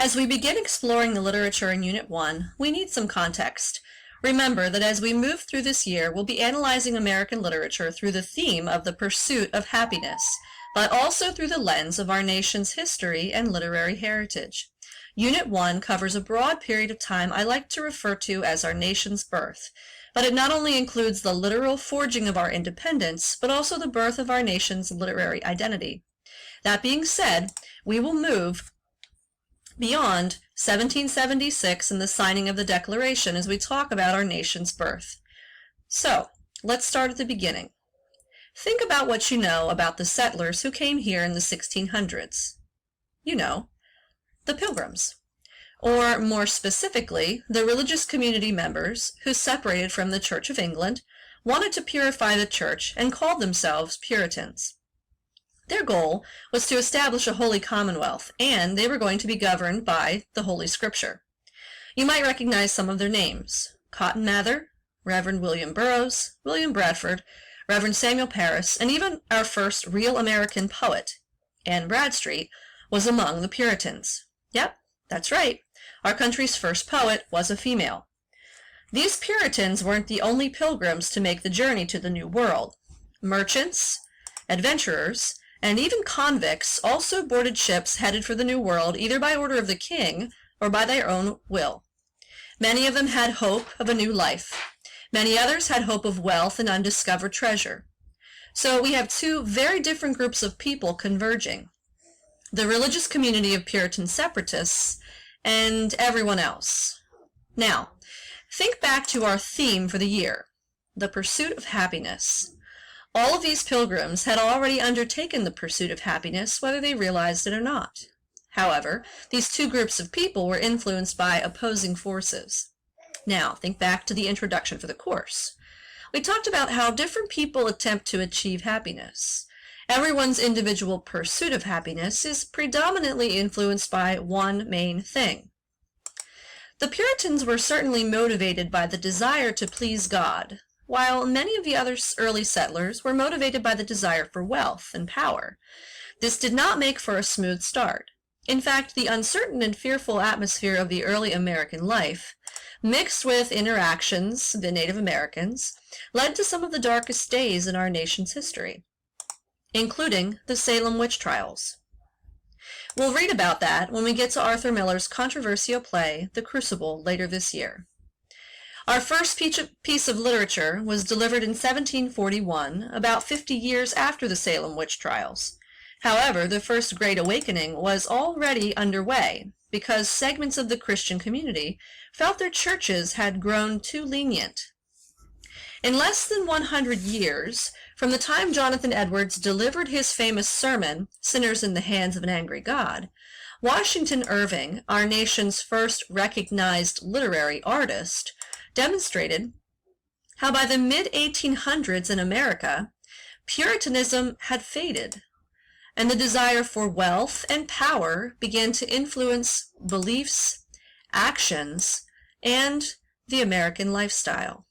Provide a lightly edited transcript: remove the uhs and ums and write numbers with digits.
As we begin exploring the literature in Unit 1, we need some context. Remember that as we move through this year, we'll be analyzing American literature through the theme of the pursuit of happiness, but also through the lens of our nation's history and literary heritage. Unit 1 covers a broad period of time I like to refer to as our nation's birth, but it not only includes the literal forging of our independence, but also the birth of our nation's literary identity. That being said, we will move beyond 1776 and the signing of the Declaration as we talk about our nation's birth. So, let's start at the beginning. Think about what you know about the settlers who came here in the 1600s. You know, the Pilgrims. Or, more specifically, the religious community members who separated from the Church of England, wanted to purify the Church, and called themselves Puritans. Their goal was to establish a holy commonwealth, and they were going to be governed by the Holy Scripture. You might recognize some of their names: Cotton Mather, Reverend William Burroughs, William Bradford, Reverend Samuel Parris, and even our first real American poet, Anne Bradstreet, was among the Puritans. Yep, that's right. Our country's first poet was a female. These Puritans weren't the only pilgrims to make the journey to the New World. Merchants, adventurers, and even convicts also boarded ships headed for the New World either by order of the king or by their own will. Many of them had hope of a new life. Many others had hope of wealth and undiscovered treasure. So we have two very different groups of people converging: the religious community of Puritan separatists and everyone else. Now, think back to our theme for the year, the pursuit of happiness. All of these pilgrims had already undertaken the pursuit of happiness, whether they realized it or not. However, these two groups of people were influenced by opposing forces. Now, think back to the introduction for the course. We talked about how different people attempt to achieve happiness. Everyone's individual pursuit of happiness is predominantly influenced by one main thing. The Puritans were certainly motivated by the desire to please God, while many of the other early settlers were motivated by the desire for wealth and power. This did not make for a smooth start. In fact, the uncertain and fearful atmosphere of the early American life, mixed with interactions of the Native Americans, led to some of the darkest days in our nation's history, including the Salem witch trials. We'll read about that when we get to Arthur Miller's controversial play, The Crucible, later this year. Our first piece of literature was delivered in 1741, about 50 years after the Salem witch trials. However, the First Great Awakening was already underway because segments of the Christian community felt their churches had grown too lenient. In less than 100 years, from the time Jonathan Edwards delivered his famous sermon, Sinners in the Hands of an Angry God, Washington Irving, our nation's first recognized literary artist, demonstrated how by the mid-1800s in America, Puritanism had faded, and the desire for wealth and power began to influence beliefs, actions, and the American lifestyle.